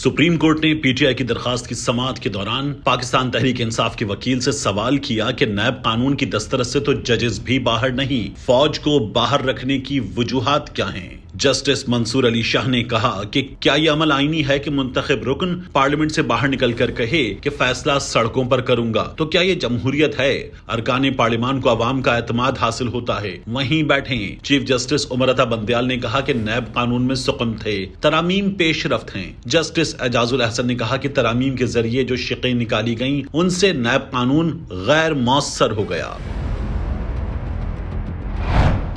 Supreme court ने PTI की दरखास्त की समाअत के दौरान पाकिस्तान तहरीक इंसाफ के वकील से सवाल किया कि नैब कानून की दस्तरस से तो जजेस भी बाहर नहीं, फौज को बाहर रखने की वजूहात क्या हैं? जस्टिस मंसूर अली शाह ने कहा कि क्या यह अमल आईनी है कि मुंतखब रुकन पार्लियामेंट से बाहर निकलकर कहे कि फैसला सड़कों पर करूंगा? तो क्या ये जमहूरियत है? अरकान पार्लियामान को अवाम का एतमाद हासिल होता है। वहीं बैठे चीफ जस्टिस उमर अता बंदयाल ने कहा कि नैब कानून में सुकम थे, तरामीम पेशरफ्त हैं। जस्टिस एजाजुल अहसन ने कहा कि तरामीम के जरिए जो शिकें निकाली गईं उनसे नैब कानून गैर मौसर हो गया।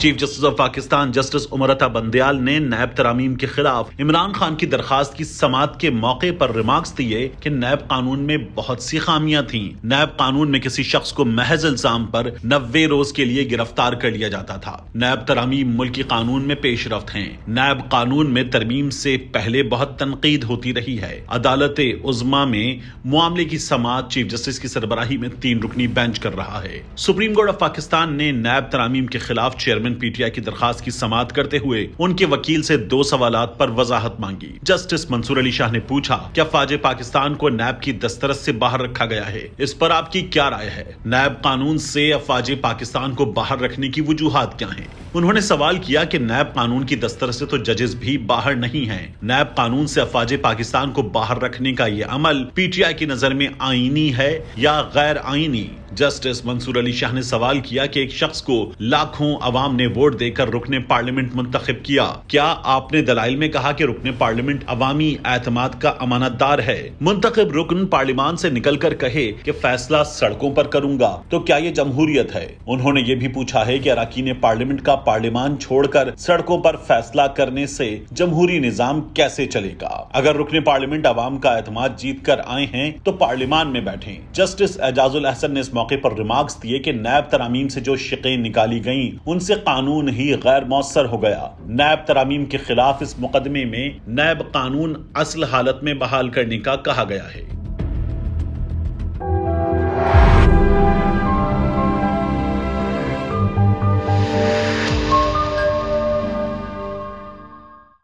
Chief justice of Pakistan justice Umar Ata Bandial ने नैब तरामीम के खिलाफ इमरान खान की दरखास्त की समाअत के मौके पर रिमार्क्स दिए कि नैब कानून में बहुत सी खामियां थीं। नैब कानून में किसी शख्स को महज इल्जाम पर 90 रोज के लिए गिरफ्तार कर लिया जाता था। नैब तरामीम मुल्की कानून में पेशरफ्त हैं। नैब कानून में तरमीम से पहले बहुत तनकीद होती रही है। अदालत उज़्मा में मामले की समाअत चीफ जस्टिस की सरबराही में 3 रुकनी बेंच कर रहा है। सुप्रीम कोर्ट ऑफ पाकिस्तान ने नैब तरामीम के खिलाफ चेयरमैन पीटीआई की दरखास्त की समाअत करते हुए उनके वकील से 2 सवालात पर वजाहत मांगी। जस्टिस मंसूर अली शाह ने पूछा, क्या फाजे पाकिस्तान को नैब की दस्तरस से बाहर रखा गया है? इस पर आपकी क्या राय है? नैब कानून से अफवाजे पाकिस्तान को बाहर रखने की वजूहात क्या हैं? उन्होंने सवाल किया कि नैब कानून की दस्तरस से तो जजेस भी बाहर नहीं हैं। नैब कानून से अफवाजे पाकिस्तान को बाहर रखने का ये अमल पीटीआई की नजर में आईनी है या गैर आईनी? जस्टिस मंसूर अली शाह ने सवाल किया कि एक शख्स को लाखों अवाम ने वोट देकर रुकने पार्लियामेंट मुंतखब किया, क्या आपने दलाइल में कहा कि रुकने पार्लियामेंट अवामी एतमाद का अमानतदार है? मुंतखब रुकन पार्लियामान से निकलकर कहे कि फैसला सड़कों पर करूंगा, तो क्या ये जमहूरियत है? उन्होंने ये भी पूछा है कि अरकान पार्लियामेंट का पार्लियामान छोड़कर सड़कों पर फैसला करने से जमहूरी निजाम कैसे चलेगा? अगर रुकने पार्लियामेंट अवाम का एतमाद जीत कर आए हैं तो पार्लियामान में बैठें। जस्टिस एजाजुल अहसन ने इस मौके पर रिमार्क्स दिए कि नैब तरामीम से जो शिकें निकाली गईं उनसे कानून ही गैर मौसर हो गया। नैब तरामीम के खिलाफ इस मुकदमे में नैब कानून असल हालत में बहाल करने का कहा गया है।